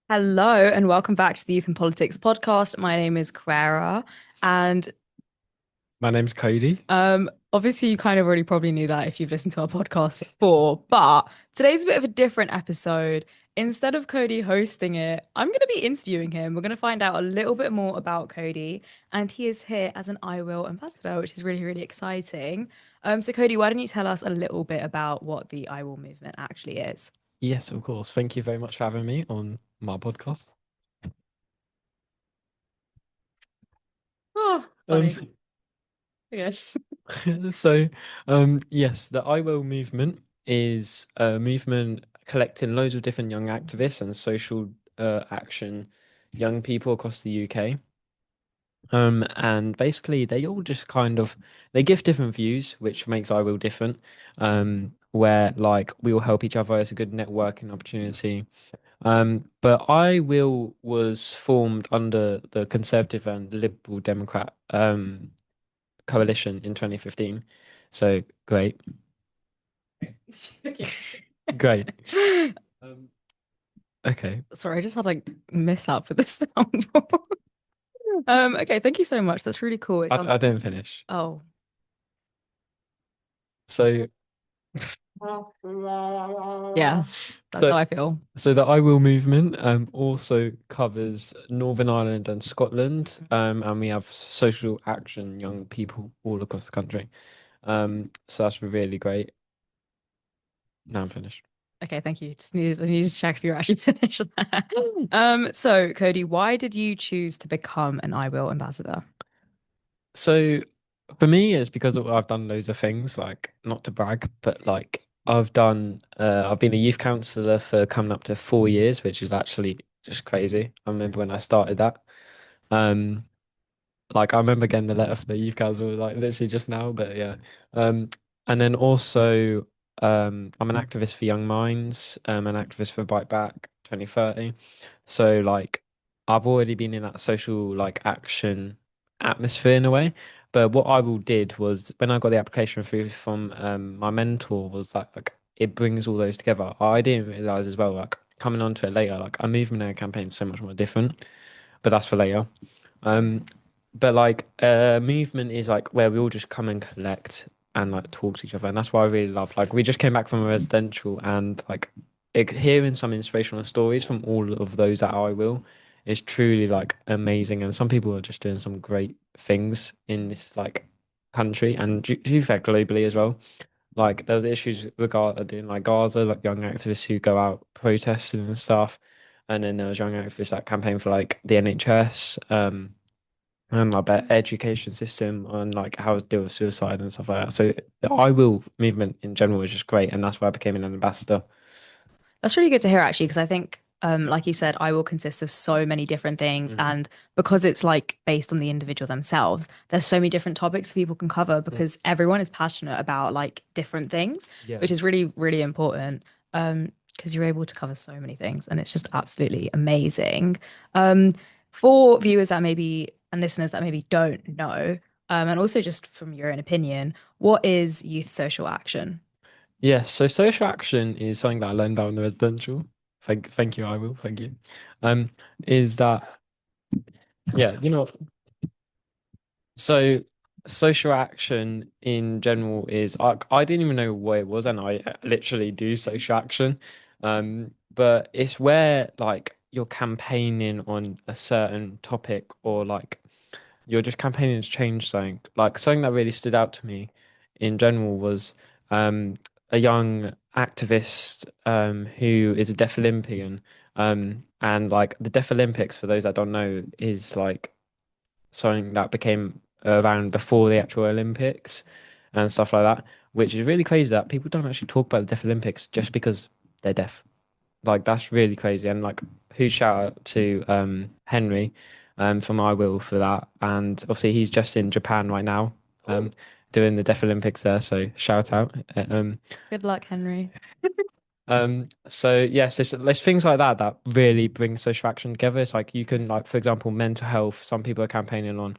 Hello and welcome back to the Youth and Politics podcast. My name is Clara, and My name's Cody. obviously you kind of already probably knew that if you've listened to our podcast before, but today's a bit of a different episode. Instead of Cody hosting it, I'm going to be interviewing him. We're going to find out a little bit more about Cody, and he is here as an I Will ambassador, which is really, really exciting. So Cody, why don't you tell us a little bit about what the I Will movement actually is? Yes, of course. Thank you very much for having me on my podcast. Oh, Um, funny. Yes. so, yes, the I Will movement is a movement collecting loads of different young activists and social action young people across the UK. And basically they all just kind of they give different views, which makes I Will different. Where like we all help each other. It's a good networking opportunity. But I Will was formed under the Conservative and Liberal Democrat coalition in 2015. So great, Okay. great. Um, okay, Sorry, I just had like mishap with the soundboard. Okay, thank you so much. That's really cool. It sounds I didn't finish. oh. So Yeah, that's so how I feel. so the I Will movement also covers Northern Ireland and Scotland. And we have social action young people all across the country. So that's really great. Now I'm finished. Okay, thank you. I needed to check if you're actually finished there. So Cody, why did you choose to become an I Will ambassador? So for me, it's because I've done loads of things, like not to brag, but like I've been a youth councillor for coming up to 4 years, which is actually just crazy. I remember when I started that. Um, like I remember getting the letter from the youth council like literally just now, but yeah. Um, and then also I'm an activist for Young Minds, an activist for Bite Back 2030. So like I've already been in that social like action atmosphere in a way. But what I will did was when I got the application through from my mentor was like it brings all those together. I didn't realize as well, like coming onto it later, like a movement and a campaign is so much more different, but that's for later. Um, but like movement is like where we all just come and collect and like talk to each other, and that's why I really love. Like we just came back from a residential, and like hearing some inspirational stories from all of those that I will is truly like amazing. And some people are just doing some great things in this like country and to be fair globally as well. Like there was issues regarding like Gaza, like young activists who go out protesting and stuff, and then there was young activists that campaign for like the NHS. And like better education system on like how to deal with suicide and stuff like that. So the I Will movement in general is just great, and that's why I became an ambassador. That's really good to hear, actually, because I think, like you said, I will consist of so many different things. Hmm. And because it's like based on the individual themselves, there's so many different topics that people can cover Mm. because everyone is passionate about like different things, Yeah. which is really, really important. Because you're able to cover so many things and it's just absolutely amazing. Um, for viewers that maybe and listeners that maybe don't know, and also just from your own opinion, what is youth social action? Yes, so social action is something that I learned about in the residential. Thank you, I will, thank you. Um, is that yeah, so social action in general is I didn't even know what it was, and I literally do social action. But it's where like you're campaigning on a certain topic or like you're just campaigning to change something. Like something that really stood out to me in general was um a young activist who is a Deaf Olympian. And like the Deaf Olympics, for those that don't know, is like something that became around before the actual Olympics and stuff like that, which is really crazy that people don't actually talk about the Deaf Olympics just because they're deaf. Like that's really crazy. And like huge shout out to Henry from I Will for that. And obviously he's just in Japan right now doing the Deaf Olympics there. So shout out. Good luck, Henry. So yes, there's things like that that really bring social action together. It's like you can like, for example, mental health. Some people are campaigning on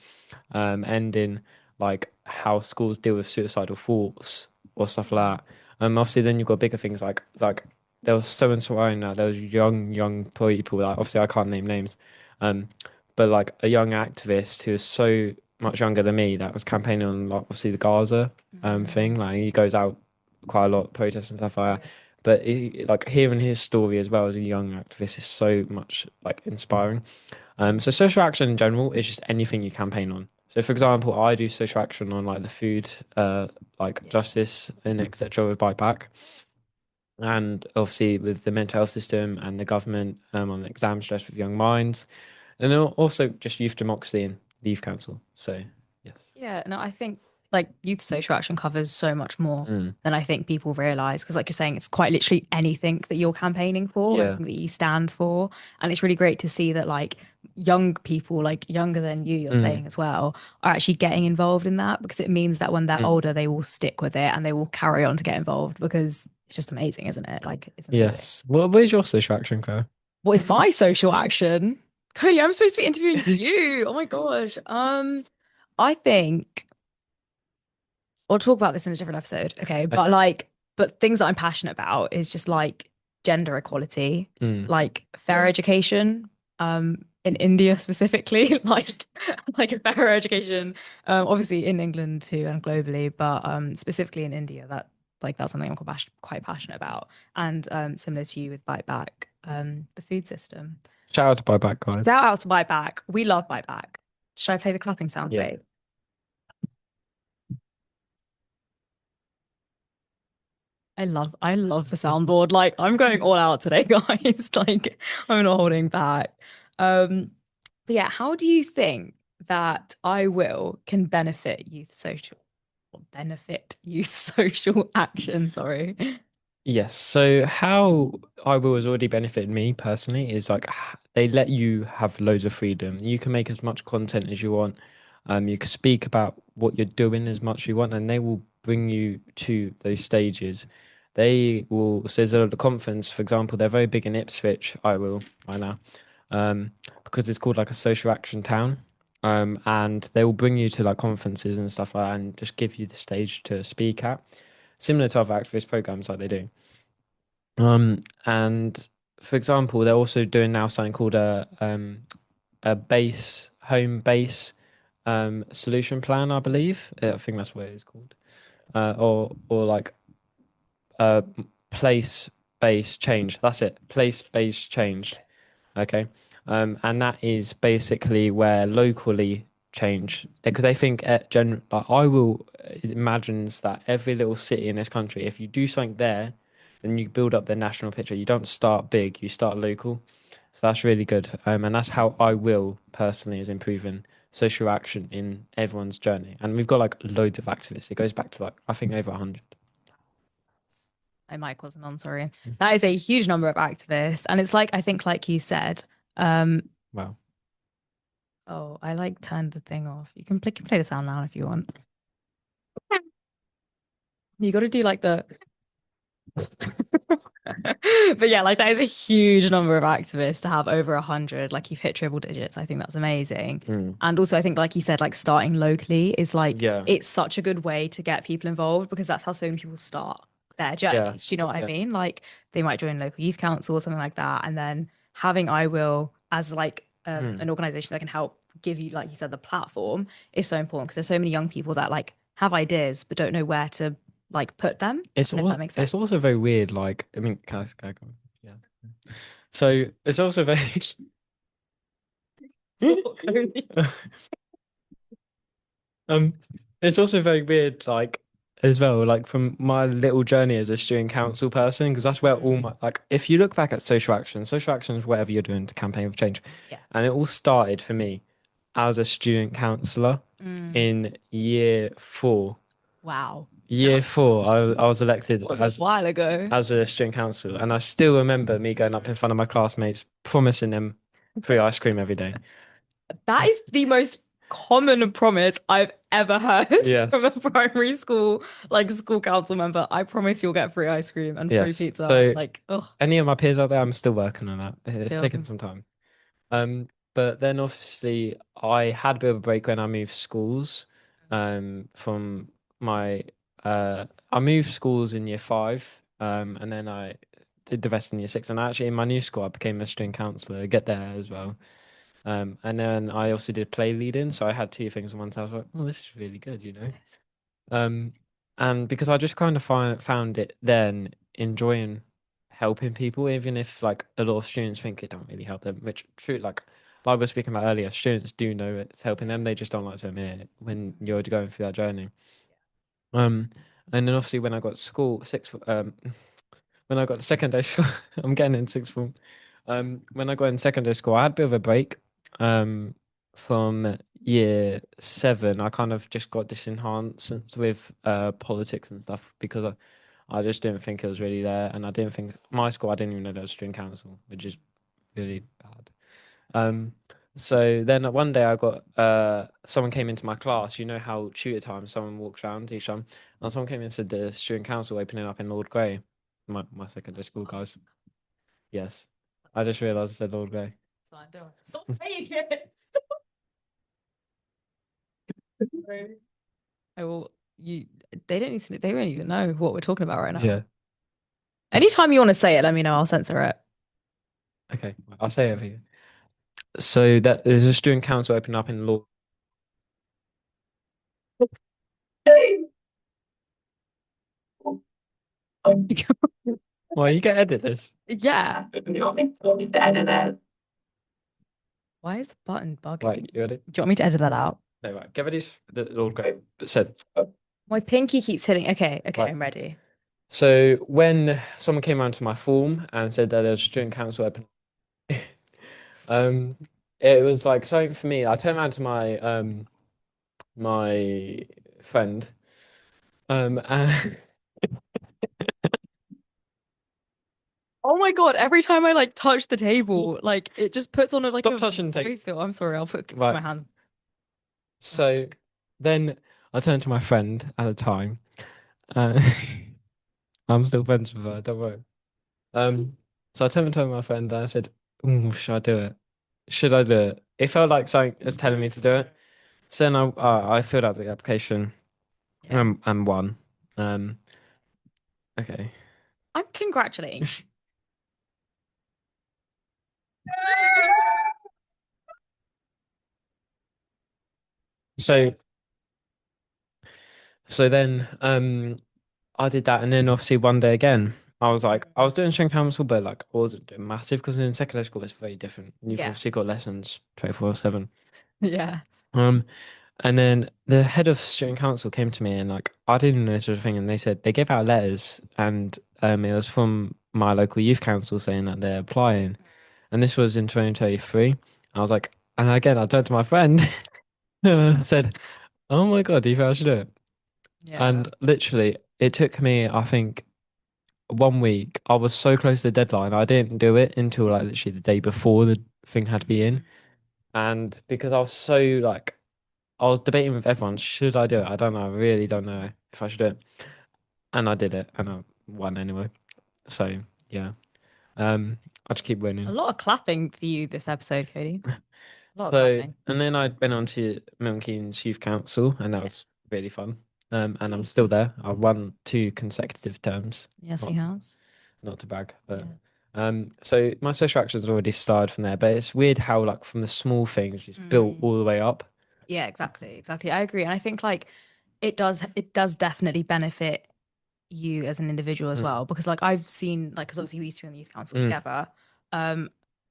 ending like how schools deal with suicidal thoughts or stuff like that. Obviously then you've got bigger things like there was so inspiring that there was young people. Like obviously, I can't name names, um, but like a young activist who was so much younger than me that was campaigning on like obviously the Gaza thing. Mm. Like he goes out quite a lot, protests and stuff like that. Yeah. But like hearing his story as well as a young activist is so much like inspiring. So social action in general is just anything you campaign on. So for example, I do social action on like the food, like Yeah. justice and etc. with Bite Back, and obviously with the mental health system and the government on exam stress with young minds, and then also just youth democracy and the youth council. So yes. Yeah, no, I think like youth social action covers so much more Mm. than I think people realize. Because, like you're saying, it's quite literally anything that you're campaigning for, Yeah. anything that you stand for. And it's really great to see that, like, young people, like younger than you're Mm. saying as well, are actually getting involved in that because it means that when they're Mm. older, they will stick with it and they will carry on to get involved because it's just amazing, isn't it? Like, it's amazing. Yes. Where's your social action, Claire? What is my social action? Cody, I'm supposed to be interviewing you. Oh my gosh. I think. We'll talk about this in a different episode, okay? But Okay. like, but things that I'm passionate about is just like gender equality, Mm. like fair education, in India specifically, like a fair education, obviously in England too and globally, but specifically in India, that's something I'm quite passionate about. And similar to you with Bite Back, the food system. Shout out to Bite Back, guys. Shout out to Bite Back. We love Bite Back. Should I play the clapping sound, Yeah. babe? I love the soundboard. Like I'm going all out today, guys. Like I'm not holding back. Um, but yeah, how do you think that I will can benefit youth social action? Sorry. Yes. So how I will has already benefited me personally is like they let you have loads of freedom. You can make as much content as you want. You can speak about what you're doing as much as you want, and they will bring you to those stages. They will. So there's a conference, for example, they're very big in Ipswich. I will right now, because it's called like a social action town. And they will bring you to like conferences and stuff like that, and just give you the stage to speak at, similar to other activist programs like they do. And for example, they're also doing now something called a base home base solution plan, I believe. I think that's what it is called. Or like uh place based change. That's it. Place based change. Okay. And that is basically where locally change, because I think like I will imagines that every little city in this country, if you do something there, then you build up the national picture. You don't start big, you start local. So that's really good. And that's how I will personally is improving social action in everyone's journey. And we've got like loads of activists. It goes back to like I think over 100. My mic wasn't on, sorry. That is a huge number of activists. And it's like, I think, like you said, um, Wow. oh, I like turned the thing off. You can play the sound now if you want. You got to do like the but yeah, like that is a huge number of activists to have over 100. Like you've hit triple digits. I think that's amazing. Mm. And also, I think, like you said, like starting locally is like Yeah. it's such a good way to get people involved because that's how so many people start their Yeah. journeys. Do you know what I Yeah. mean? Like they might join local youth council or something like that, and then having I Will as like Mm. an organization that can help give you, like you said, the platform is so important because there's so many young people that like have ideas but don't know where to like put them, It's if that all makes it's sense. also very weird. Like, I mean, can I go on? Yeah. So it's also very um it's also very weird, like as well, like from my little journey as a student council person, because that's where all Mm, my like if you look back at social action is whatever you're doing to campaign for change. yeah. And it all started for me as a student councillor Mm. in year 4. Wow. Year 4, I was elected Was a while ago. as a student council, and I still remember me going up in front of my classmates, promising them free ice cream every day. That is the most common promise I've ever heard from a Yes, primary school, like school council member. I promise you'll get free ice cream and free yes. pizza. So, Like, oh, any of my peers out there, I'm still working on that. It's still. taking some time. But then obviously I had a bit of a break when I moved schools. From my I moved schools in year 5. And then I did the rest in year six. And actually, in my new school, I became a student councillor. Get there as well. And then I also did play leading, so I had two things in one. So I was like, oh, this is really good, you know. Um, and because I just kind of found it then enjoying helping people, even if like a lot of students think it don't really help them, which true, like we were speaking about earlier, students do know it's helping them. They just don't like to admit it when you're going through that journey. Um, and then obviously when I got to school, when I got to secondary school, I'm getting in sixth form. When I got in secondary school, I had a bit of a break. Um, from year seven, I kind of just got this enhancement with politics and stuff because I just didn't think it was really there, and I didn't think my school. I didn't even know there was student council, which is really bad. Um, so then one day I got someone came into my class. You know how tutor time, someone walks around each time, and someone came in and said the student council opening up in Lord Grey, my secondary school guys. Yes, I just realised I said Lord Grey. That's fine, don't worry. Stop saying it. I will. You. They don't need to. They don't even know what we're talking about right now. Yeah. Anytime you want to say it, let me know. I'll censor it. Okay, I'll say it for you. So that there's a student council opening up in Lord. Well, you can edit this. Yeah. You want me to edit it? Why is the button bugging? Right, you ready? Do you want me to edit that out? No, right. Give it the Lord Grey said. My pinky keeps hitting. Okay, okay, Right. I'm ready. So when someone came around to my form and said that there was a student council open, um, it was like something for me. I turned around to my friend, and Oh my God, every time I like touch the table, like it just puts on a like stop a touching the tape. voice feel. I'm sorry, I'll put Right. my hands. So then I turned to my friend at the time. Uh, I'm still friends with her, don't worry. So I turned to my friend and I said, "Ooh, should I do it? Should I do it?" It felt like something was telling me to do it. So then I filled out the application Yeah. and won. Um, okay. I'm congratulating. So so then I did that and then obviously one day again I was like I was doing string council but like I wasn't doing massive because in secondary school it's very different. You've Yeah. obviously got lessons 24/7. Yeah. Um and then the head of student council came to me and like I didn't know this was a thing and they said they gave out letters and it was from my local youth council saying that they're applying and this was in 2023. I was like and again I turned to my friend and I said, "Oh my God, do you think I should do it?" Yeah. And literally it took me I think 1 week. I was so close to the deadline. I didn't do it until like literally the day before the thing had to be in. And because I was so like, I was debating with everyone, should I do it? I don't know. I really don't know if I should do it. And I did it and I won anyway. So yeah. I just keep A winning. lot of clapping for you this episode, Cody. A lot of So clapping. and then I went on to Milton Keynes Youth Council and that Yeah. was really fun. And I'm still there. I won 2 consecutive terms. Yes, he Not has. not to brag, but Yeah. so my social action's already started from there, but it's weird how like from the small things just built Mm. all the way up. Yeah, exactly, exactly. I agree. And I think like it does definitely benefit you as an individual as Mm, well because like I've seen like because obviously we used to be on the youth council mm, together. um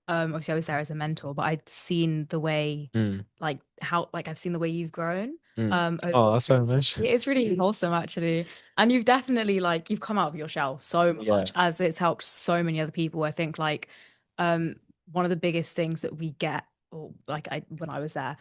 Obviously I was there as a mentor, but I'd seen the way mm, like how like I've seen the way you've grown mm. over Oh, that's so nice. it is really wholesome actually. And you've definitely like you've come out of your shell so Yeah. much as it's helped so many other people. I think like um one of the biggest things that we get or like I when I was there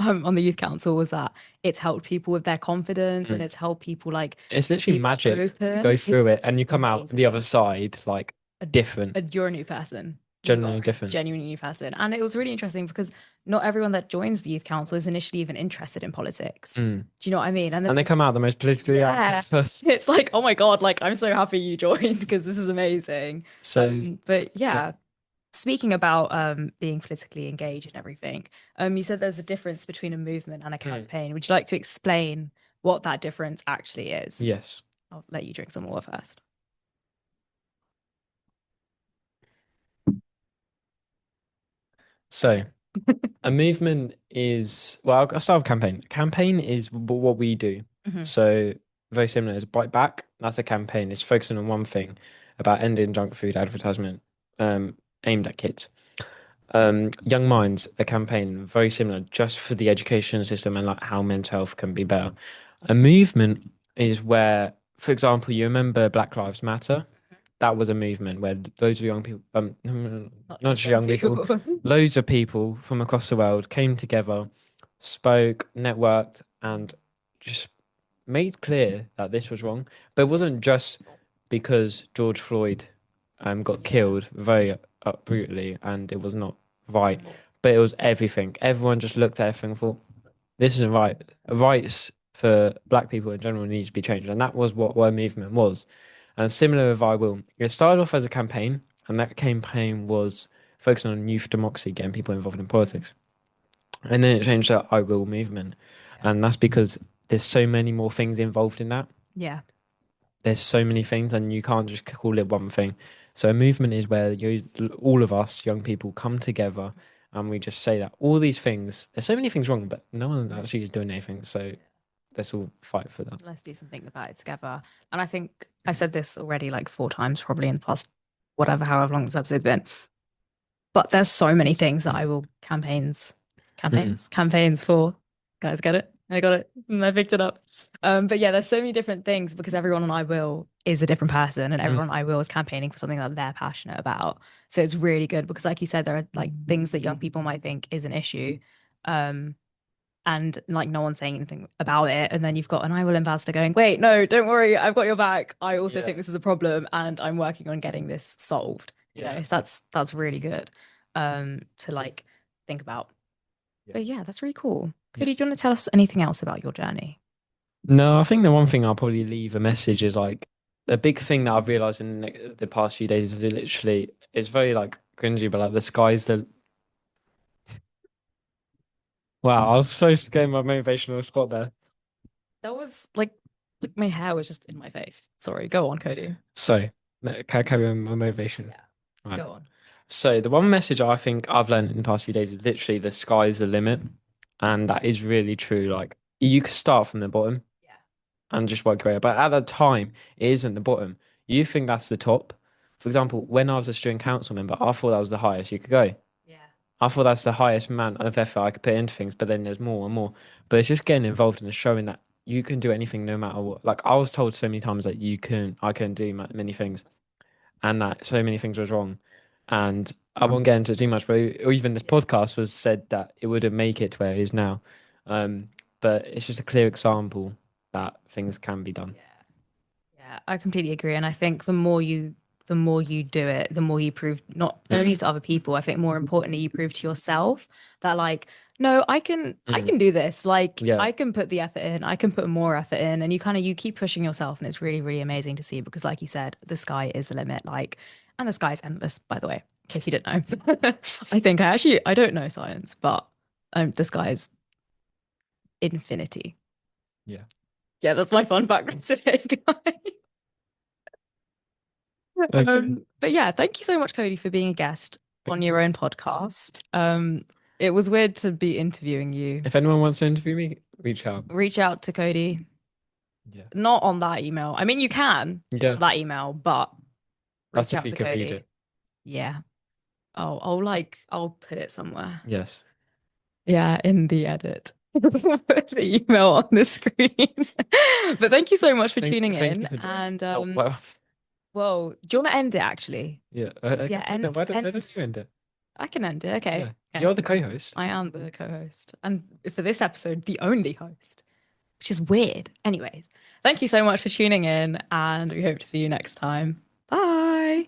on the youth council was that it's helped people with their confidence and Mm. it's helped people like It's literally be more magic. You go open. It's through it and you come out the other amazing. side like A, different, you're a new person. You are genuinely a different. genuinely new person. And it was really interesting because not everyone that joins the youth council is initially even interested in politics. Mm. Do you know what I mean? And then And they come out the most politically yeah, active first. it's like, oh my God, like I'm so happy you joined because this is amazing. So But yeah. yeah, speaking about being politically engaged and everything, you said there's a difference between a movement and a Mm. campaign. Would you like to explain what that difference actually is? Yes. I'll let you drink some water first. So a movement is, well, I'll start with campaign. Campaign is what we do. Hmm. So very similar as Bite Back. That's a campaign. It's focusing on one thing about ending junk food advertisement aimed at kids. Young Minds, a campaign very similar, just for the education system and like how mental health can be better. A movement is where, for example, you remember Black Lives Matter? That was a movement where loads of young people, Not not just just young young people, people. loads of people from across the world came together, spoke, networked, and just made clear that this was wrong. But it wasn't just because George Floyd got killed very brutally and it was not right, but it was everything. Everyone just looked at everything and thought, this isn't right. Rights for black people in general needs to be changed. And that was what our movement was. And similar with I Will. It started off as a campaign, and that campaign was focusing on youth democracy, getting people involved in politics. And then it changed to I Will movement. Yeah. And that's because there's so many more things involved in that. Yeah. There's so many things, and you can't just call it one thing. So a movement is where all of us young people come together, and we just say that all these things. There's so many things wrong, but no one actually is doing anything. So let's all fight for that. Let's do something about it together. And I think I said this already like 4 times, probably in the past, whatever, however long this episode's been. But there's so many things that I will campaigns for. Guys, get it? I got it. And I picked it up. But yeah, there's so many different things because everyone on I Will is a different person and everyone on I Will is campaigning for something that they're passionate about. So it's really good because like you said, there are like things that young people might think is an issue. And like no one's saying anything about it. And then you've got an I Will ambassador going, wait, no, don't worry, I've got your back. I also think this is a problem and I'm working on getting this solved. You know, so that's really good to like think about. But yeah, that's really cool. Cody, do you want to tell us anything else about your journey? No, I think the one thing I'll probably leave a message is like a big thing that I've realized in the past few days is literally it's very like cringy, but like the sky's the wow. I was supposed to get my motivational spot there. That was like my hair was just in my face. Sorry, go on, Cody. So can I carry on my motivation? Yeah, Right. go on. So the one message I think I've learned in the past few days is literally the sky's the limit, and that is really true. Like you could start from the bottom Yeah, and just work your way up, but at that time it isn't the bottom. You think that's the top. For example, when I was a student council member, I thought that was the highest you could go. yeah, I thought that's the highest amount of effort I could put into things, but then there's more and more. But it's just getting involved and showing that you can do anything no matter what. Like I was told so many times that I couldn't do many things, and that so many things was wrong. And I won't get into it too much, but even this podcast was said that it wouldn't make it to where it is now. Um, but it's just a clear example that things can be done. yeah. Yeah, I completely agree. And I think the more you do it, the more you prove not only to other people, I think more importantly, you prove to yourself that like, no, I Mm. can do this. Like Yeah. I can put the effort in, I can put more effort in. And you keep pushing yourself. And it's really, really amazing to see because like you said, the sky is the limit. Like, and the sky is endless, by the way, in case you didn't know. I don't know science, but the sky is infinity. Yeah. Yeah, that's my fun fact for today, guys. But yeah, thank you so much, Cody, for being a guest on your own podcast. It was weird to be interviewing you. If anyone wants to interview me, reach out. Reach out to Cody, Yeah. not on that email. I mean, you can Yeah. on that email, but That's reach if out you to can read Cody. it. Yeah. Oh, I'll put it somewhere. Yes. Yeah, in the edit. Put the email on the screen. But thank you so much for tuning Thank in. you for joining. And Oh, well, well, do you want to end it actually? yeah. Yeah, No, end why end. don't you end it? I can end it. Okay. Yeah. Okay. You're the co-host. I am the co-host. And for this episode, the only host, which is weird. Anyways, thank you so much for tuning in, and we hope to see you next time. Bye.